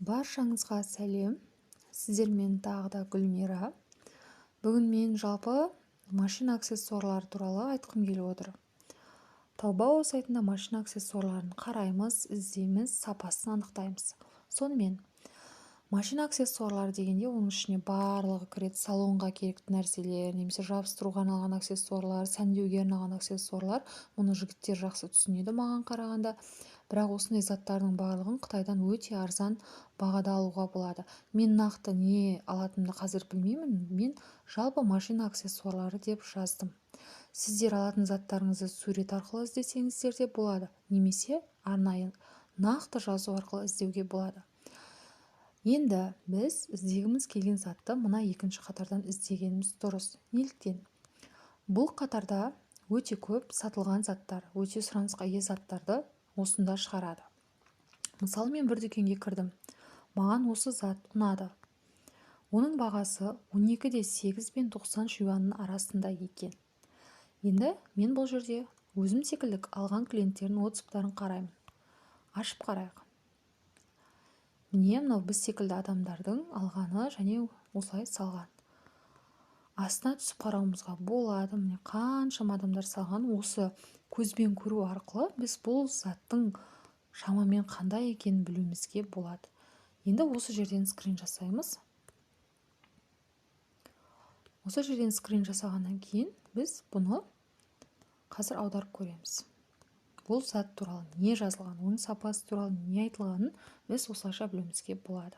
Баршаңызға сәлем. Сіздермен тағы да Гүлмира. Бүгін мен жалпы машина аксессуарлары туралы айтқым келіп отыр. Таобао сайтында машина аксессуарларын қараймыз, іздейміз, сапасын анықтаймыз. Сонымен машина аксессуарлары дегенде оның ішіне барлығы кіреді. Салонға керекті нәрселер, немесе жабыстыруға арналған аксессуарлар, сәндеуге арналған аксессуарлар. Мұны жігіттер жақсы түсінеді маған қарағанда. Бірақ осындай заттардың барлығын Қытайдан өте арзан бағада алуға болады. Мен нақты не алатынымды қазір білмеймін. Мен жалпы машина аксессуарлары деп жаздым. Сіздер алатын заттарыңызды сурет арқылы іздесеңіздер де болады. Немесе арнайы нақты жазу арқылы іздеуге болады. Енді біз іздегіміз келген затты мына екінші қатардан іздегеніміз дұрыс. Неліктен? Бұл қатарда өте көп сатылған заттар, өте сұранысқа ие заттарды осында шығарады. Мысалы, мен бір дүкенге кірдім. Маған осы зат ұнады. Оның бағасы 12,8 пен 90 юанның арасында екен. Енді мен бұл жерде өзім секілді алған клиенттердің отзывтарын қараймын. Ашып қарайық. Міне мынау біз секілді адамдардың алғаны және осылай салған. Астына түсіп қарауымызға болады. Міне қаншама адамдар салған. Осы көзбен көру арқылы біз бұл заттың шамамен қандай екенін білуімізге болады. Енді осы жерден скрин жасаймыз. Осы жерден скрин жасағаннан кейін біз бұны қазір аударып көреміз. Бұл зат туралы не жазылған, оның сапасы туралы не айтылғанын біз осылайша білуімізге болады.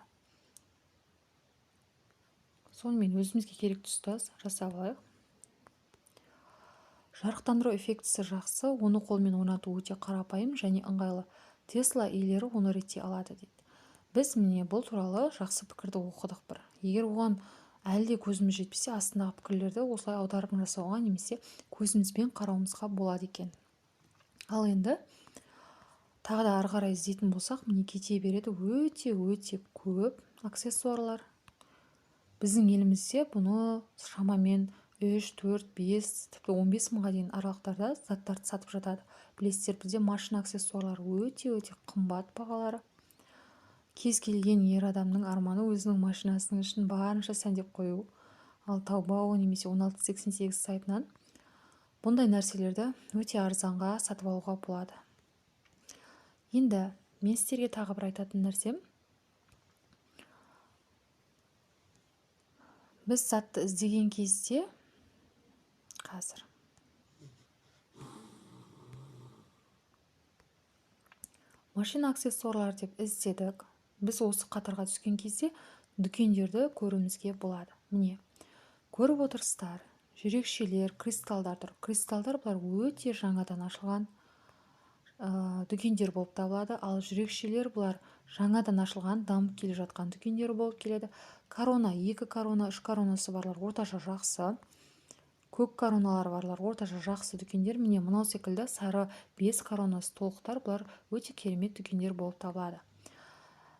Сонымен өзімізге керек тұста жасап алайық. Жарықтандыру эффектісі жақсы, оны қолмен орнату өте қарапайым және ыңғайлы. Tesla иелері оны реттей алады дейді. Біз міне бұл туралы жақсы пікірді оқыдық бір. Егер оған әлде көзіміз жетпесе, астындағы пікірлерді осылай аударып жасауға немесе көзімізбен қарауымызға болады екен. Ал енді тағы да ары қарай іздейтін болсақ, міне кете береді өте көп аксессуарлар. Біздің елімізде бұны шамамен 3, 4, 5, тіпті 15 мыңға дейін аралықтарда заттарды сатып жатады. Білесіздер, бізде машина аксессуарлары өте қымбат бағалары. Кез келген ер адамның арманы өзінің машинасының ішін барынша сәндеп қою. Ал Таобао немесе 1688 сайтынан бұндай нәрселерді өте арзанға сатып алуға болады. Енді мен сіздерге тағы бір айтатын нәрсем. Біз затты іздеген кезде қазір машина аксессуарлар деп іздедік. Біз осы қатарға түскен кезде дүкендерді көруімізге болады. Міне, көріп отырсыздар, жүрекшелер, кристалдар тұр. Кристалдар бұлар өте жаңадан ашылған дүкендер болып табылады. Ал жүрекшелер бұлар жаңадан ашылған, дамып келе жатқан дүкендер болып келеді. Корона, 2 корона, 3 коронасы барлар орташа жақсы. Көк короналар барлар орташа жақсы дүкендер. Міне мынау секілді сары 5 коронасы толықтар бұлар өте керемет дүкендер болып табылады.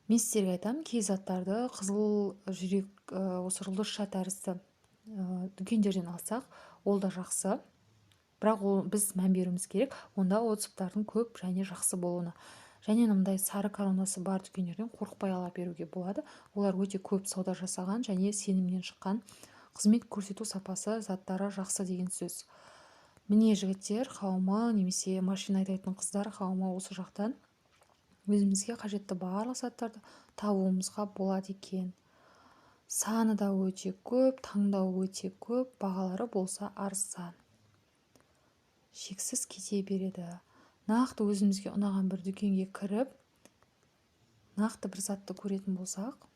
Мен сіздерге айтам, кей заттарды қызыл жүрек, осы жұлдызша тәрізді дүкендерден алсақ, ол да жақсы. Бірақ біз мән беруіміз керек, онда отзывтардың көп және жақсы болуына. Және мындай сары коронасы бар дүкендерден қорықпай ала беруге болады. Олар өте көп сауда жасаған және сенімнен шыққан, қызмет көрсету сапасы, заттары жақсы деген сөз. Міне жігіттер қауымы немесе машина айдайтын қыздар қауымы осы жақтан өзімізге қажетті барлық заттарды табуымызға болады екен. Саны да өте көп, таңдау өте көп, бағалары болса арзан. Шексіз кете береді. Нақты өзімізге ұнаған бір дүкенге кіріп, нақты бір затты көретін болсақ,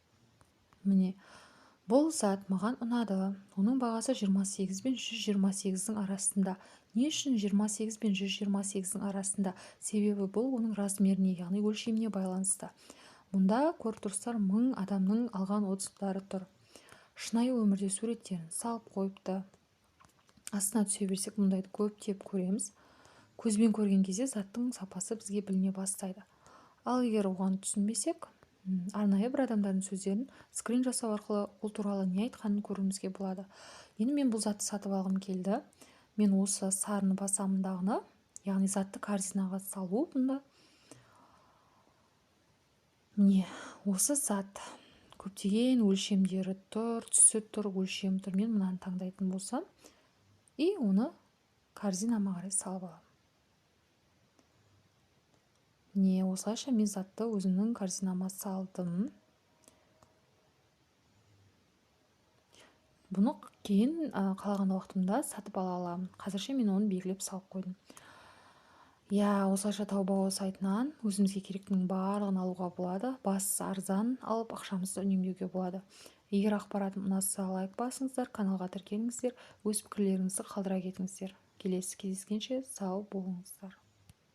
міне бұл зат маған ұнады. Оның бағасы 28 пен 128-дің арасында. Не үшін 28 пен 128-дің арасында? Себебі бұл оның размеріне, яғни өлшеміне байланысты. Мұнда көріп тұрсыздар 1000 адамның алған отзывтары тұр. Шынайы өмірде суреттерін салып қойыпты. Астына түсе берсек, мұндайды көптеп көреміз. Көзбен көрген кезде заттың сапасы бізге біліне бастайды. Ал егер оған түсінбесек, арнайы бір адамдардың сөздерін скрин жасау арқылы ол туралы не айтқанын көруімізге болады. Енді мен бұл затты сатып алғым келді. Мен осы сарыны басамындағыны, яғни затты корзинаға салу бұнда. міне осы зат көптеген өлшемдері тұр, түсі тұр, өлшем тұр. Мен мынаны таңдайтын болсам и оны корзинама қарай салып аламын. Міне осылайша мен затты өзімнің корзинама салдым. Бұны кейін қалаған уақытымда сатып ала аламын. Қазірше мен оны белгілеп салып қойдым. Осылайша Taobao сайтынан өзімізге керектінің барлығын алуға болады. Бастысы арзан алып, ақшамызды үнемдеуге болады. Егер ақпаратым ұнаса, лайк басыңыздар, каналға тіркеліңіздер, өз пікірлеріңізді қалдыра кетіңіздер. Келесі кездескенше сау болыңыздар.